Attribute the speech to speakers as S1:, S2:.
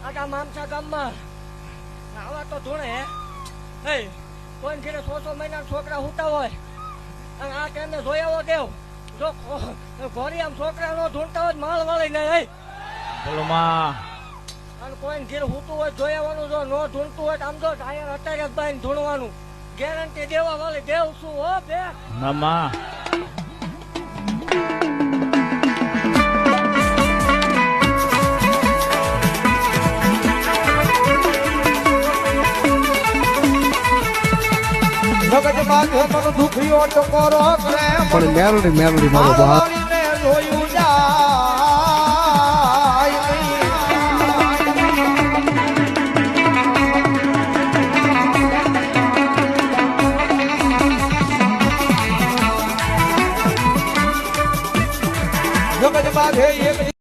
S1: આટા મામસા ગામમાં આવા તો ધૂણે હે કોઈ ઘરે 600 મહિના છોકરા હુતા હોય અને આ ટાઈમે જોઈ આવો દેવ જો ઘોડી આમ છોકરા નો ઢૂંઢતા હોય માલ વાળી નહીં હે
S2: બોલો માં
S1: અને કોઈ ઘેર હુતું હોય જોઈ આવવાનું જો નો ઢૂંઢતું હોય આમ જો ટાયર અત્યારે જ બાઈને ઢૂંઢવાનું ગેરંટી દેવા વાળી દેવ શું હો બે
S2: મામા
S3: જગત માં દુખીઓ ટકોરો કરે
S4: પણ મેલોડી મારો બાપ